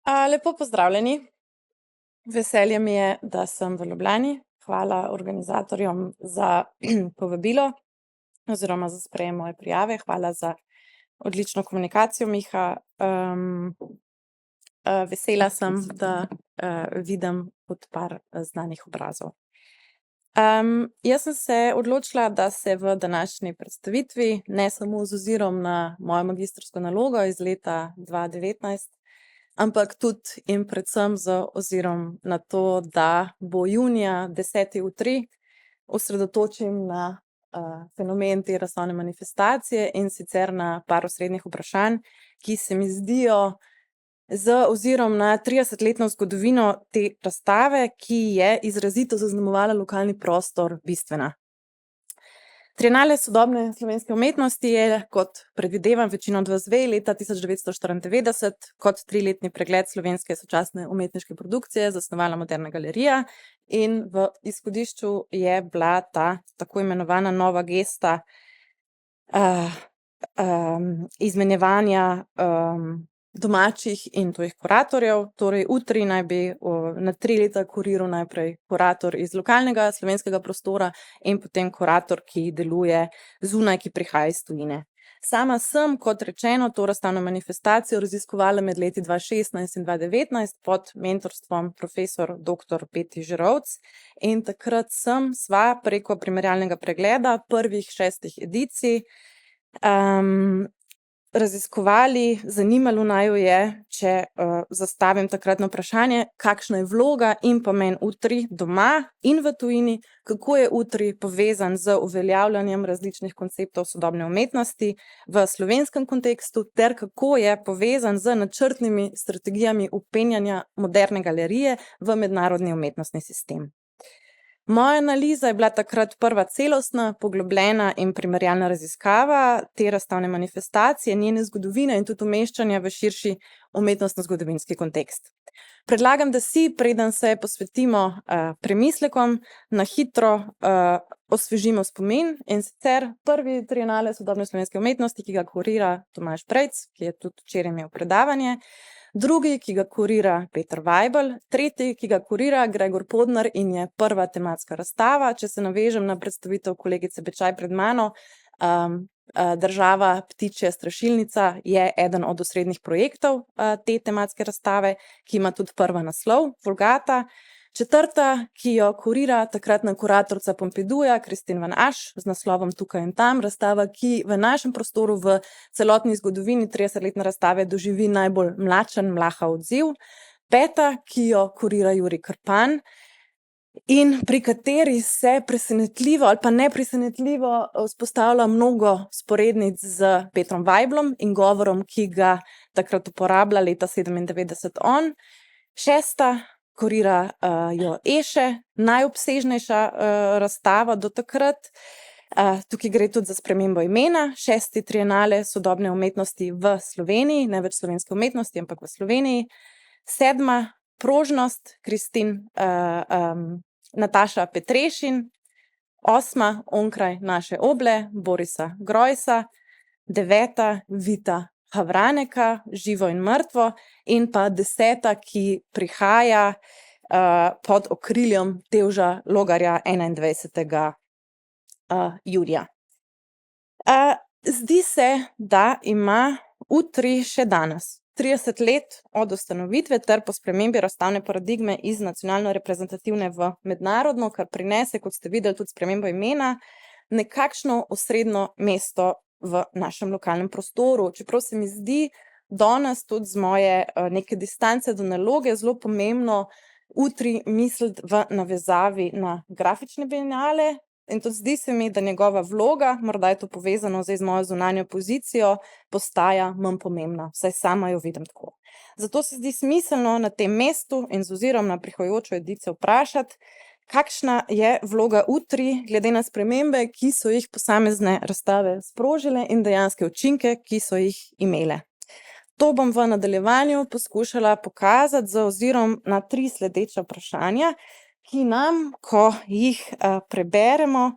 Lepo pozdravljeni. Veselje mi je, da sem v Ljubljani. Hvala organizatorjem za povabilo oziroma za sprejem moje prijave. Hvala za odlično komunikacijo, Miha. Vesela sem, da vidim tudi par znanih obrazov. Jaz sem se odločila, da se v današnji predstavitvi, ne samo z ozirom na mojo magistrsko nalogo iz leta 2019, ampak tudi in predvsem z ozirom na to, da bo junija 10.3, osredotočim na fenomen te razstavne manifestacije, in sicer na par osrednjih vprašanj, ki se mi zdijo z ozirom na 30-letno zgodovino te razstave, ki je izrazito zaznamovala lokalni prostor, bistvena. Trienale sodobne slovenske umetnosti je, kot predvidevam večino od vas ve, leta 1994 kot 3-letni pregled slovenske sočasne umetniške produkcije zasnovala Moderna galerija, in v izhodišču je bila ta tako imenovana nova gesta izmenjevanja domačih in tujih kuratorjev. Torej Utri naj bi na 3 leta kuriral najprej kurator iz lokalnega slovenskega prostora in potem kurator, ki deluje zunaj, ki prihaja iz tujine. Sama sem, kot rečeno, to razstavno manifestacijo raziskovala med leti 2016 in 2019 pod mentorstvom profesor dr. Peti Žirovc, in takrat sva preko primerjalnega pregleda prvih 6 edicij raziskovali, zanimalo naju je, če zastavim takratno vprašanje, kakšna je vloga in pomen Utri doma in v tujini, kako je Utri povezan z uveljavljanjem različnih konceptov sodobne umetnosti v slovenskem kontekstu ter kako je povezan z načrtnimi strategijami vpenjanja Moderne galerije v mednarodni umetnostni sistem. Moja analiza je bila takrat prva celostna, poglobljena in primerjalna raziskava te razstavne manifestacije, njene zgodovine in tudi umeščanja v širši umetnostno-zgodovinski kontekst. Predlagam, da si, preden se posvetimo premislekom, na hitro osvežimo spomin, in sicer prvi trienale sodobne slovenske umetnosti, ki ga kurira Tomaž Prejc, ki je tudi včeraj imel predavanje, drugi, ki ga kurira Peter Vajbel, tretji, ki ga kurira Gregor Podnar in je prva tematska razstava. Če se navežem na predstavitev kolegice Bečaj pred mano, Država ptičja strašilnica je eden od osrednjih projektov te tematske razstave, ki ima tudi prva naslov, Vulgata. Četrta, ki jo kurira takratna kuratorica Pompiduja, Kristin Van Aš, z naslovom Tukaj in tam, razstava, ki v našem prostoru v celotni zgodovini 30-letne razstave doživi najbolj mlačen, mlaha odziv. Peta, ki jo kurira Jurij Krpan in pri kateri se presenetljivo ali pa nepresenetljivo vzpostavlja mnogo vzporednic z Petrom Vajblom in govorom, ki ga takrat uporablja leta 97 on. Šesta, kurira jo Eše, najobsežnejša razstava do takrat. Tukaj gre tudi za spremembo imena, 6. trienale sodobne umetnosti v Sloveniji, ne več slovenske umetnosti, ampak v Sloveniji. 7. prožnost, Kristin Nataša Petrešin. 8. onkraj naše oble, Borisa Grojsa. 9. Vita Havraneka, Živo in mrtvo. In pa 10., ki prihaja pod okriljem Tevža Logarja 21. julija. Zdi se, da ima Utri še danes 30 let od ustanovitve ter po spremembi razstavne paradigme iz nacionalno-reprezentativne v mednarodno, kar prinese, kot ste videli, tudi spremembo imena, nekakšno osrednjo mesto v našem lokalnem prostoru. Čeprav se mi zdi danes tudi z moje neke distance do naloge zelo pomembno Utri misliti v navezavi na grafične bienale, in tudi zdi se mi, da njegova vloga, morda je to povezano zdaj z mojo zunanjo pozicijo, postaja manj pomembna, vsaj sama jo vidim tako. Zato se zdi smiselno na tem mestu in z ozirom na prihajajočo edicijo vprašati, kakšna je vloga Utri glede na spremembe, ki so jih posamezne razstave sprožile, in dejanske učinke, ki so jih imele. To bom v nadaljevanju poskušala pokazati z ozirom na 3 sledeča vprašanja, ki nam, ko jih preberemo,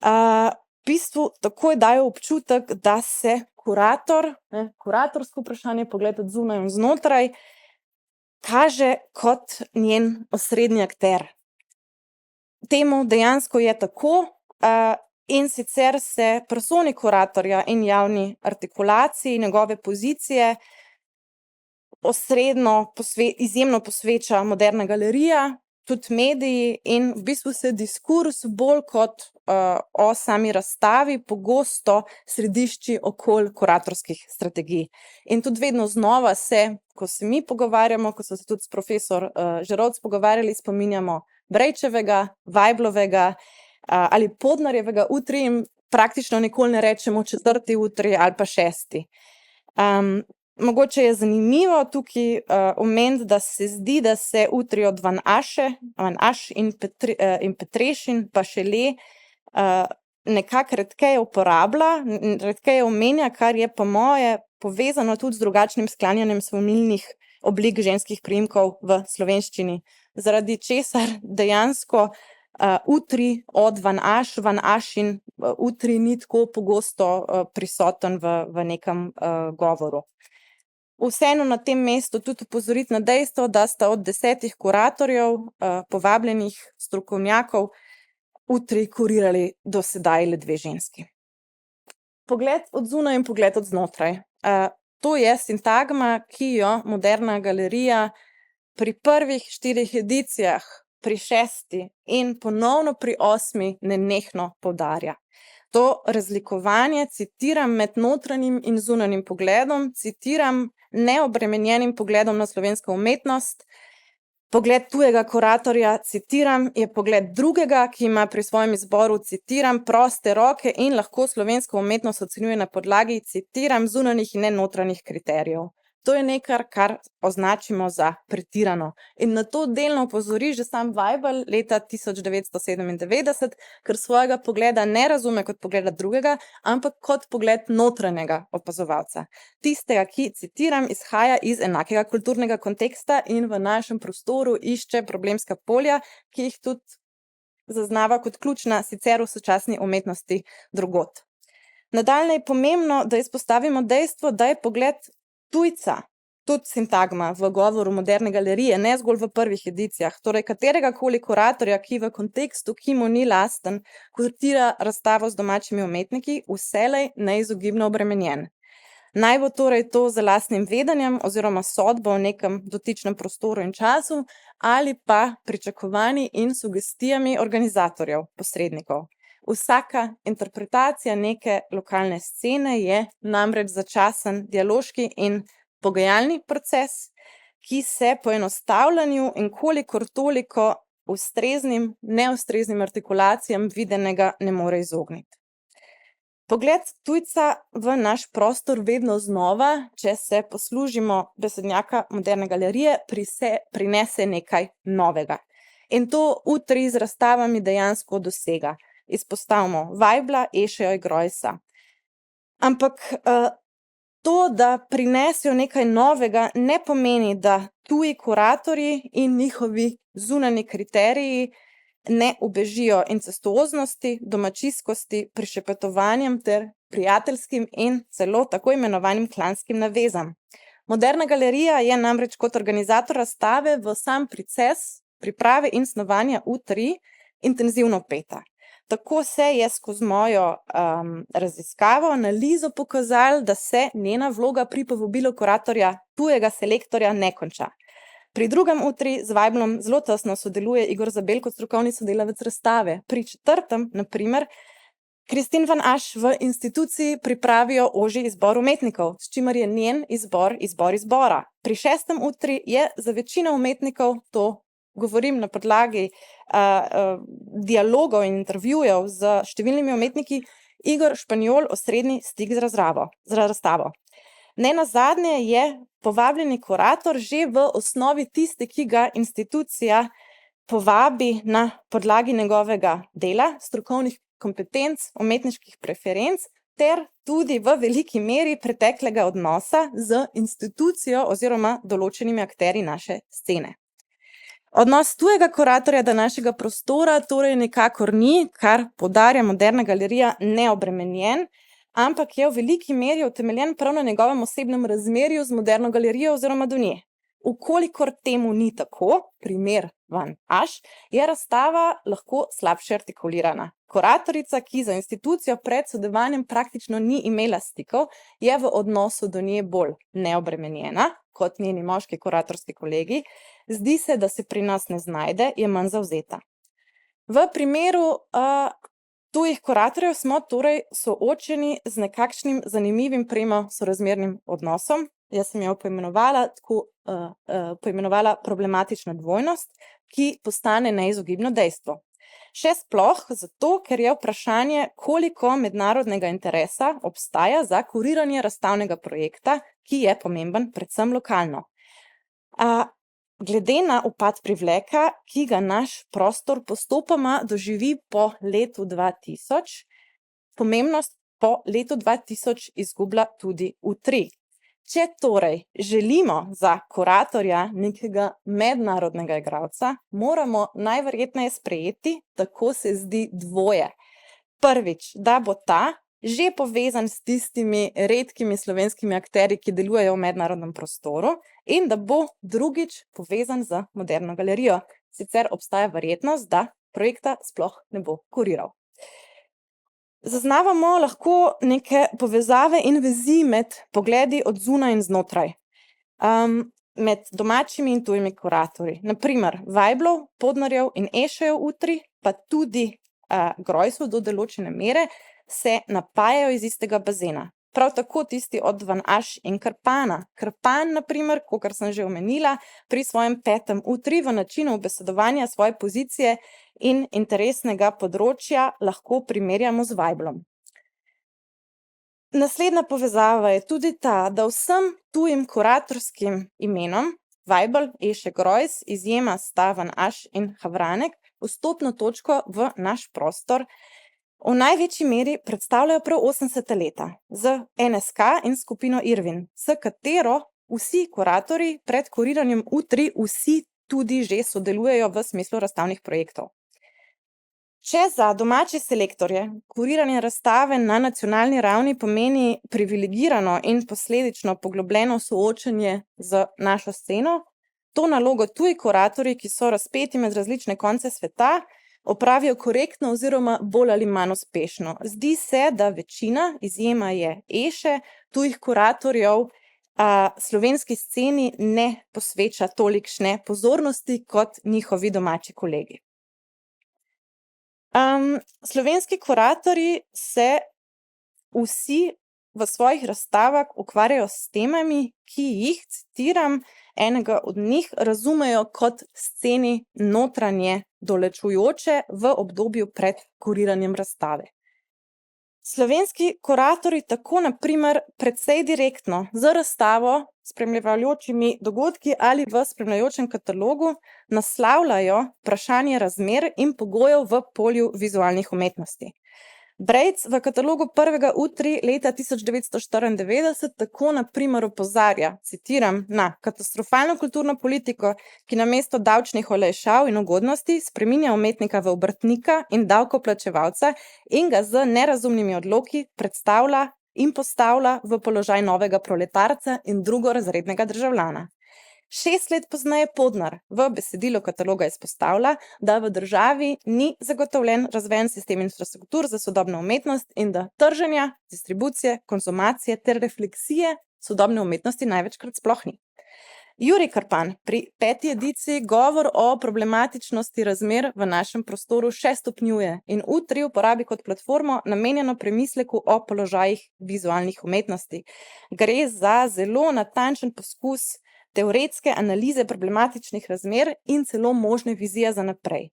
v bistvu takoj dajo občutek, da se kurator, kuratorsko vprašanje, pogled od zunaj in znotraj, kaže kot njen osrednji akter. Temu dejansko je tako, in sicer se personi kuratorja in javni artikulaciji njegove pozicije osrednjo izjemno posveča Moderna galerija, tudi mediji, in v bistvu se diskurz bolj kot o sami razstavi pogosto središči okoli kuratorskih strategij. In tudi vedno znova se, ko se mi pogovarjamo, ko so se tudi s profesor Žerovc pogovarjali, spominjamo Brejčevega, Vajblovega ali Podnarjevega utri in praktično nikoli ne rečemo 4. utri ali pa 6. Mogoče je zanimivo tukaj omeniti, da se zdi, da se utri od Van Asch in Petrešin pa Šele nekako redkeje uporablja, redkeje omenja, kar je po moje povezano tudi z drugačnim sklanjanjem svojmilnih oblik ženskih priimkov v slovenščini, zaradi česar dejansko utri od Van Asch in utri ni tako pogosto prisoten v nekem govoru. Vseeno na tem mestu tudi opozoriti na dejstvo, da sta od 10 kuratorjev, povabljenih strokovnjakov, utri kurirali do sedaj le 2 ženski. Pogled od zunaj in pogled od znotraj. To je sintagma, ki jo Moderna galerija pri prvih 4 edicijah, pri 6. in ponovno pri 8. nenehno poudarja. To razlikovanje, citiram, med notranjim in zunanjim pogledom, citiram, neobremenjenim pogledom na slovensko umetnost. Pogled tujega kuratorja, citiram, je pogled drugega, ki ima pri svojem izboru, citiram, proste roke in lahko slovensko umetnost ocenjuje na podlagi, citiram, zunanjih in ne notranjih kriterijev. To je nekaj, kar označimo za pretirano. In na to delno opozori že sam Vajbl leta 1997, ker svojega pogleda ne razume kot pogleda drugega, ampak kot pogled notranjega opazovalca. Tistega, ki, citiram, izhaja iz enakega kulturnega konteksta in v našem prostoru išče problemska polja, ki jih tudi zaznava kot ključna sicer v sočasni umetnosti drugod. Nadaljne je pomembno, da izpostavimo dejstvo, da je pogled tujca, tudi sintagma v govoru Moderne galerije, ne zgolj v prvih edicijah, torej katerega koli kuratorja, ki v kontekstu, ki mu ni lasten, kuratira razstavo z domačimi umetniki, vselej neizogibno obremenjen. Naj bo torej to z lastnim vedenjem oziroma sodbo v nekem dotičnem prostoru in času ali pa pričakovanji in sugestijami organizatorjev, posrednikov. Vsaka interpretacija neke lokalne scene je namreč začasen dialoški in pogajalni proces, ki se po enostavljanju in kolikor toliko ustreznim, neustreznim artikulacijam videnega ne more izogniti. Pogled tujca v naš prostor vedno znova, če se poslužimo besednjaka Moderne galerije, prinese nekaj novega. In to utri z razstavami dejansko dosega. Izpostavimo Vajbla, Ešeja in Grojsa. Ampak to, da prinesejo nekaj novega, ne pomeni, da tuji kuratorji in njihovi zunanji kriteriji ne ubežijo incestuoznosti, domačijskosti, prišepetovanjem ter prijateljskim in celo tako imenovanim klanskim navezam. Moderna galerija je namreč kot organizator razstave v sam proces priprave in snovanja U3 intenzivno peta. Tako se je skozi mojo raziskavo, analizo pokazalo, da se njena vloga pri povabilu kuratorja tujega selektorja ne konča. Pri drugem U3 z Vajblom zelo tesno sodeluje Igor Zabel kot strokovni sodelavec razstave. Pri 4., na primer, Kristin Van Asch v instituciji pripravijo ožji izbor umetnikov, s čimer je njen izbor izbora. Pri 6. U3 je za večino umetnikov, to govorim na podlagi dialogov in intervjujev z številnimi umetniki, Igor Španjol osrednji stik z razstavo. Nenazadnje je povabljeni kurator že v osnovi tisti, ki ga institucija povabi na podlagi njegovega dela, strokovnih kompetenc, umetniških preferenc ter tudi v veliki meri preteklega odnosa z institucijo oziroma določenimi akterji naše scene. Odnos tujega kuratorja do našega prostora torej nikakor ni, kar poudarja Moderna galerija, neobremenjen, ampak je v veliki meri utemeljen prav na njegovem osebnem razmerju z Moderno galerijo oziroma do nje. Ukolikor temu ni tako, primer Van Aš, je razstava lahko slabše artikulirana. Kuratorica, ki za institucijo pred sodelovanjem praktično ni imela stikov, je v odnosu do nje bolj neobremenjena kot njeni moški kuratorski kolegi. Zdi se, da se pri nas ne znajde, je manj zavzeta. V primeru tujih kuratorjev smo torej soočeni z nekakšnim zanimivim sorazmernim odnosom. Jaz sem jo poimenovala problematična dvojnost, ki postane neizogibno dejstvo. Še sploh zato, ker je vprašanje, koliko mednarodnega interesa obstaja za kuriranje razstavnega projekta, ki je pomemben predvsem lokalno. Glede na upad privleka, ki ga naš prostor postopoma doživi po letu 2000, pomembnost po letu 2000 izgublja tudi V3. Če torej želimo za kuratorja nekega mednarodnega igralca, moramo najverjetneje sprejeti, tako se zdi, dvoje. Prvič, da bo ta že povezan s tistimi redkimi slovenskimi akterji, ki delujejo v mednarodnem prostoru, in da bo drugič povezan z Moderno galerijo. Sicer obstaja verjetnost, da projekta sploh ne bo kuriral. Zaznavamo lahko neke povezave in vezi med pogledi od zunaj in znotraj, med domačimi in tujimi kuratorji. Na primer, Vajblov, Podnarjev in Ešejev V3, pa tudi Grojsov do določene mere, se napajajo iz istega bazena. Prav tako tisti od Van Aš in Krpana. Krpan, na primer, kakor sem že omenila, pri svojem 5. V3 v načinu ubesedovanja svoje pozicije in interesnega področja lahko primerjamo z Vajblom. Naslednja povezava je tudi ta, da vsem tujim kuratorskim imenom, Vajbl, Eše, Grojs, izjema sta Van Aš in Havranek, vstopno točko v naš prostor v največji meri predstavljajo prav 80. leta z NSK in skupino Irvin, s katero vsi kuratorji pred kuriranjem V3 vsi tudi že sodelujejo v smislu razstavnih projektov. Če za domače selektorje kuriranje razstave na nacionalni ravni pomeni privilegirano in posledično poglobljeno soočenje z našo sceno, to nalogo tuji kuratorji, ki so razpeti med različne konce sveta, opravijo korektno oziroma bolj ali manj uspešno. Zdi se, da večina, izjema je Eše, tujih kuratorjev slovenski sceni ne posveča tolikšne pozornosti kot njihovi domači kolegi. Slovenski kuratorji se vsi v svojih razstavah ukvarjajo s temami, ki jih, citiram, enega od njih razumejo kot sceni notranje dolečujoče v obdobju pred kuriranjem razstave. Slovenski kuratorji tako na primer precej direktno z razstavo, spremljajočimi dogodki ali v spremljajočem katalogu naslavljajo vprašanje razmer in pogojev v polju vizualnih umetnosti. Brejc v katalogu prvega V3 leta 1994 tako na primer opozarja, citiram, na katastrofalno kulturno politiko, ki namesto davčnih olajšav in ugodnosti spreminja umetnika v obrtnika in davkoplačevalca in ga z nerazumnimi odloki predstavlja in postavlja v položaj novega proletarca in drugorazrednega državljana. 6 let pozneje Podnar v besedilu kataloga izpostavlja, da v državi ni zagotovljen razvejen sistem infrastruktur za sodobno umetnost in da trženja, distribucije, konzumacije ter refleksije sodobne umetnosti največkrat sploh ni. Jurij Krpan pri 5. ediciji govor o problematičnosti razmer v našem prostoru še stopnjuje in V3 uporabi kot platformo namenjeno premisleku o položajih vizualnih umetnosti. Gre za zelo natančen poskus teoretske analize problematičnih razmer in celo možne vizije za naprej.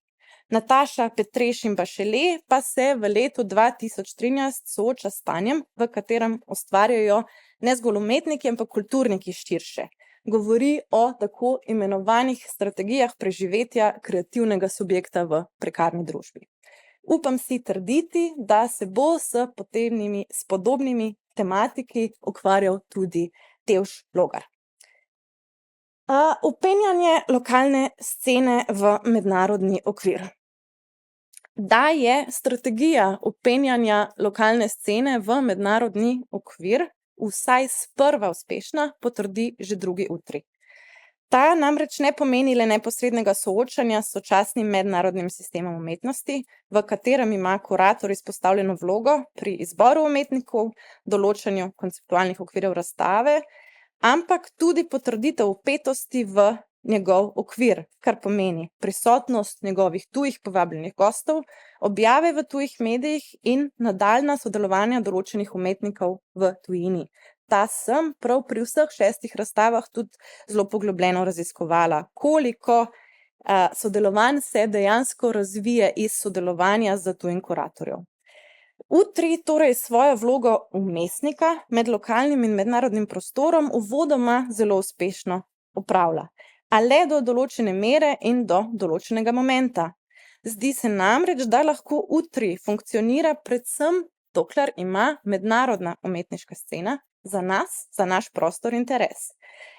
Nataša Petreš in Bašele pa se v letu 2013 sooča s stanjem, v katerem ustvarjajo ne zgolj umetniki, ampak kulturniki širše. Govori o tako imenovanih strategijah preživetja kreativnega subjekta v prekarni družbi. Upam si trditi, da se bo s podobnimi tematiki ukvarjal tudi Tevž Logar. Vpenjanje lokalne scene v mednarodni okvir. Da je strategija vpenjanja lokalne scene v mednarodni okvir vsaj sprva uspešna, potrdi že drugi V3. Ta namreč ne pomeni le neposrednega soočanja s sočasnim mednarodnim sistemom umetnosti, v katerem ima kurator izpostavljeno vlogo pri izboru umetnikov, določanju konceptualnih okvirov razstave, ampak tudi potrditev vpetosti v njegov okvir, kar pomeni prisotnost njegovih tujih povabljenih gostov, objave v tujih medijih in nadaljnja sodelovanja določenih umetnikov v tujini. Ta sem prav pri vseh 6 razstavah tudi zelo poglobljeno raziskovala, koliko sodelovanj se dejansko razvije iz sodelovanja z tujim kuratorjem. U3 torej svojo vlogo vmesnika med lokalnim in mednarodnim prostorom uvodoma zelo uspešno opravlja, a le do določene mere in do določenega momenta. Zdi se namreč, da lahko U3 funkcionira predvsem, dokler ima mednarodna umetniška scena za nas, za naš prostor interes.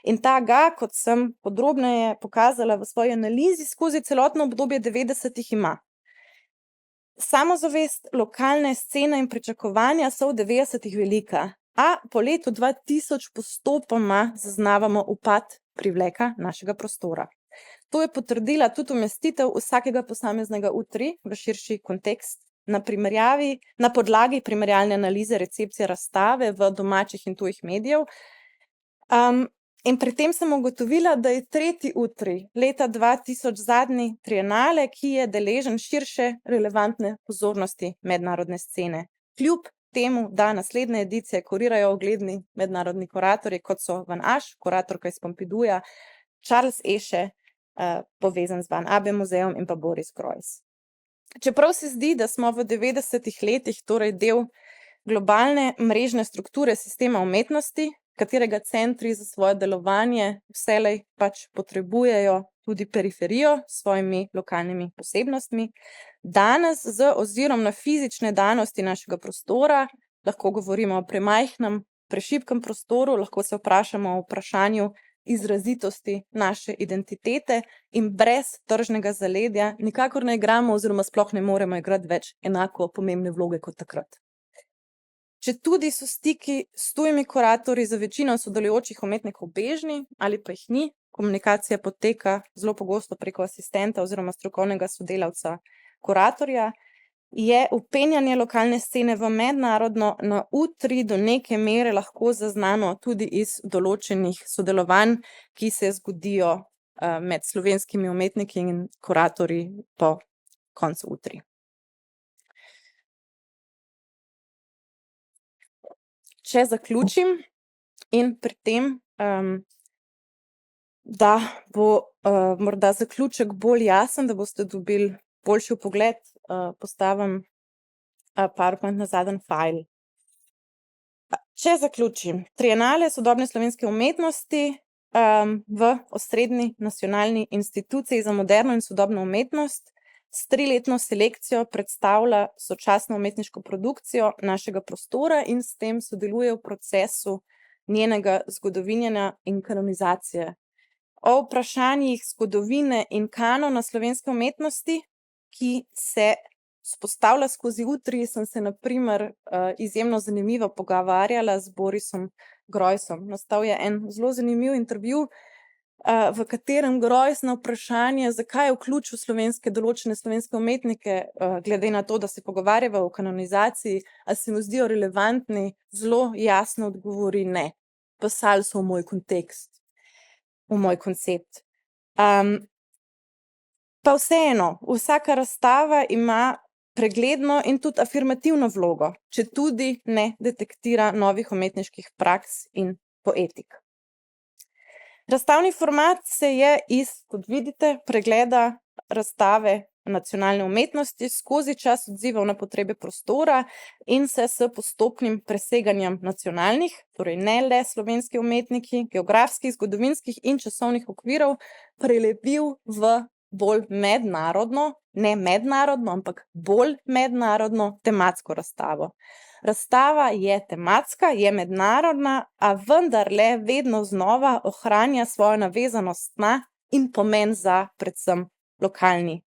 In ta ga, kot sem podrobneje pokazala v svoji analizi, skozi celotno obdobje 90-ih ima. Samozavest lokalne scene in pričakovanja so v 90-ih velika, a po letu 2000 postopoma zaznavamo upad privleka našega prostora. To je potrdila tudi umestitev vsakega posameznega U3 v širši kontekst, na podlagi primerjalne analize recepcije razstave v domačih in tujih medijev. In pri tem sem ugotovila, da je tretji U3 leta 2000 zadnji trienale, ki je deležen širše relevantne pozornosti mednarodne scene. Kljub temu, da naslednje edicije kurirajo ugledni mednarodni kuratorji, kot so Van Asch, kuratorka iz Pompiduja, Charles Esche, povezan z Van Abbe muzejem, in pa Boris Greuß. Čeprav se zdi, da smo v 90-ih letih torej del globalne mrežne strukture sistema umetnosti, katerega centri za svoje delovanje vselej pač potrebujejo tudi periferijo s svojimi lokalnimi posebnostmi, danes z ozirom na fizične danosti našega prostora, lahko govorimo o premajhnem, prešibkem prostoru, lahko se vprašamo o vprašanju izrazitosti naše identitete in brez tržnega zaledja nikakor ne igramo oziroma sploh ne moremo igrati več enako pomembne vloge kot takrat. Četudi so stiki s tujimi kuratorji za večino sodelujočih umetnikov bežni ali pa jih ni, komunikacija poteka zelo pogosto preko asistenta oziroma strokovnega sodelavca kuratorja, je vpenjanje lokalne scene v mednarodno na U3 do neke mere lahko zaznano tudi iz določenih sodelovanj, ki se zgodijo med slovenskimi umetniki in kuratorji po koncu U3. Če zaključim in pri tem, da bo morda zaključek bolj jasen, da boste dobili boljši vpogled, postavim PowerPoint na zadnji fajl. Če zaključim, trienale sodobne slovenske umetnosti v osrednji nacionalni instituciji za moderno in sodobno umetnost s 3-letno selekcijo predstavlja sočasno umetniško produkcijo našega prostora in s tem sodeluje v procesu njenega zgodovinjenja in kanonizacije. O vprašanjih zgodovine in kanona slovenske umetnosti, ki se vzpostavlja skozi U3, sem se na primer izjemno zanimivo pogovarjala z Borisom Greußem. Nastal je en zelo zanimiv intervju, v katerem Greuß na vprašanje, zakaj je vključil določene slovenske umetnike, glede na to, da se pogovarjava o kanonizaciji, a se mu zdijo relevantni, zelo jasno odgovori ne. Pasali so v moj kontekst, v moj koncept. Pa vseeno, vsaka razstava ima pregledno in tudi afirmativno vlogo, četudi ne detektira novih umetniških praks in poetik. Razstavni format se je iz, kot vidite, pregleda razstave nacionalne umetnosti skozi čas odzival na potrebe prostora in se s postopnim preseganjem nacionalnih, torej ne le slovenski umetniki, geografskih, zgodovinskih in časovnih okvirov, prelevil v bolj mednarodno, ne mednarodno, ampak bolj mednarodno tematsko razstavo. Razstava je tematska, je mednarodna, a vendarle vedno znova ohranja svojo navezanost na in pomen za predvsem lokalni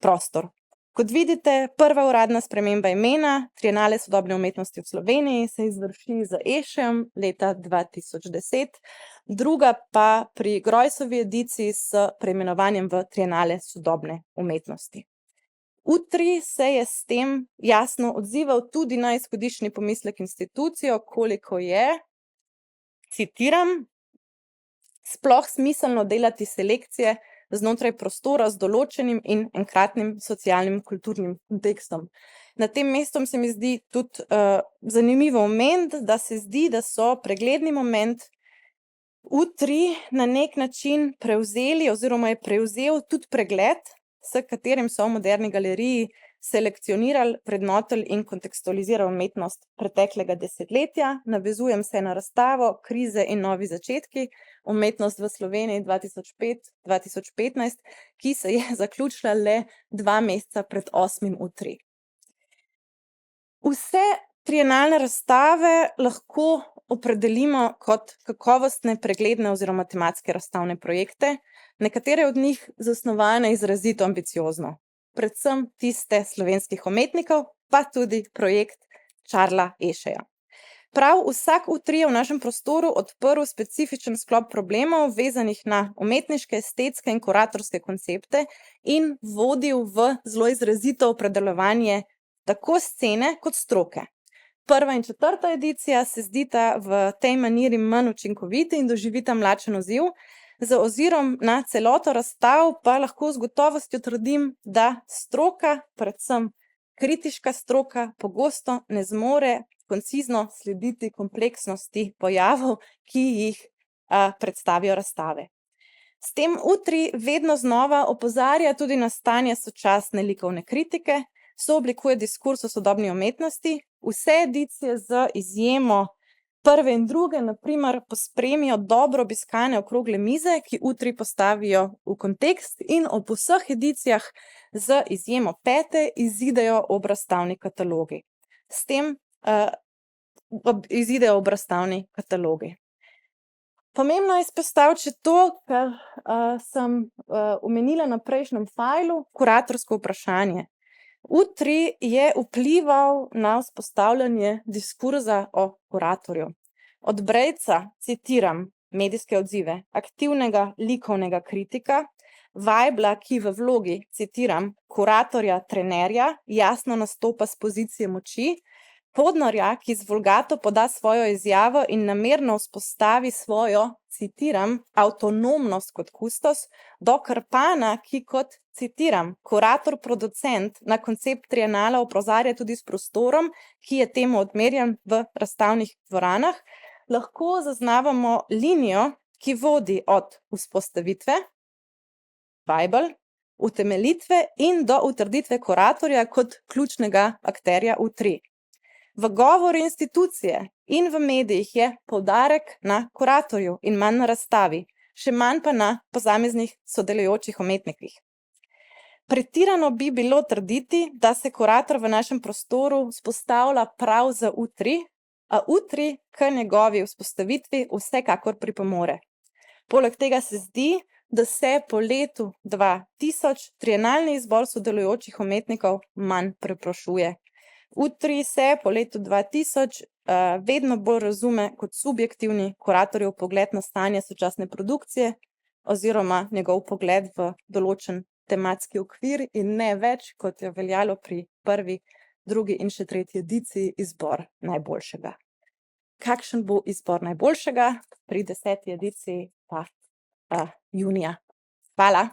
prostor. Kot vidite, prva uradna sprememba imena Trienale sodobne umetnosti v Sloveniji se izvrši z Eschem leta 2010. druga pa pri Grojsovi ediciji s preimenovanjem v Trienale sodobne umetnosti. U3 se je s tem jasno odzival tudi na izhodiščni pomislek institucijo, koliko je, citiram, sploh smiselno delati selekcije znotraj prostora z določenim in enkratnim socialnim kulturnim kontekstom. Na tem mestu se mi zdi tudi zanimivo omeniti, da se zdi, da so pregledni moment U3 na nek način prevzeli oziroma je prevzel tudi pregled, s katerim so v Moderni galeriji selekcionirali, vrednotili in kontekstualizirali umetnost preteklega desetletja. Navezujem se na razstavo Krize in novi začetki, umetnost v Sloveniji 2005-2015, ki se je zaključila le 2 meseca pred 8. U3. Vse trienalne razstave lahko opredelimo kot kakovostne, pregledne oziroma tematske razstavne projekte, nekatere od njih zasnovane izrazito ambiciozno, predvsem tiste slovenskih umetnikov, pa tudi projekt Charlesa Ešeja. Prav vsak U3 je v našem prostoru odprl specifičen sklop problemov, vezanih na umetniške, estetske in kuratorske koncepte in vodil v zelo izrazito opredeljevanje tako scene kot stroke. 1. in 4. edicija se zdita v tej maniri manj učinkoviti in doživita mlačen odziv. Z ozirom na celoto razstav pa lahko z gotovostjo trdim, da stroka, predvsem kritiška stroka, pogosto ne zmore koncizno slediti kompleksnosti pojavov, ki jih predstavijo razstave. S tem U3 vedno znova opozarja tudi na stanje sočasne likovne kritike, sooblikuje diskurs o sodobni umetnosti. Vse edicije z izjemo 1. in 2. na primer pospremijo dobro obiskane okrogle mize, ki U3 postavijo v kontekst, in ob vseh edicijah z izjemo 5. izidejo obrazstavni katalogi. S tem izidejo obrazstavni katalogi. Pomembno je izpostaviti še to, kar sem omenila na prejšnjem fajlu, kuratorsko vprašanje. U3 je vplival na vzpostavljanje diskurza o kuratorju. Od Brejca, citiram medijske odzive, aktivnega likovnega kritika, Vajbla, ki v vlogi, citiram, kuratorja, trenerja, jasno nastopa s pozicije moči, Podnorja, ki z Vulgato poda svojo izjavo in namerno vzpostavi svojo, citiram, avtonomnost kot kustos, do Krpana, ki kot, citiram, kurator-producent na koncept trienala opozarja tudi s prostorom, ki je temu odmerjen v razstavnih dvoranah, lahko zaznavamo linijo, ki vodi od vzpostavitve, Vajbel, utemeljitve in do utrditve kuratorja kot ključnega akterja U3. V govoru institucije in v medijih je poudarek na kuratorju in manj na razstavi, še manj pa na posameznih sodelujočih umetnikih. Pretirano bi bilo trditi, da se kurator v našem prostoru vzpostavlja prav za U3, a U3 k njegovi vzpostavitvi vsekakor pripomore. Poleg tega se zdi, da se po letu 2000 trienalni izbor sodelujočih umetnikov manj preprošuje. U3 se po letu 2000 vedno bolj razume kot subjektivni kuratorjev pogled na stanje sočasne produkcije oziroma njegov pogled v določen tematski okvir in ne več, kot je veljalo pri 1., 2. in še 3. ediciji, izbor najboljšega. Kakšen bo izbor najboljšega pri 10. ediciji pa junija. Hvala.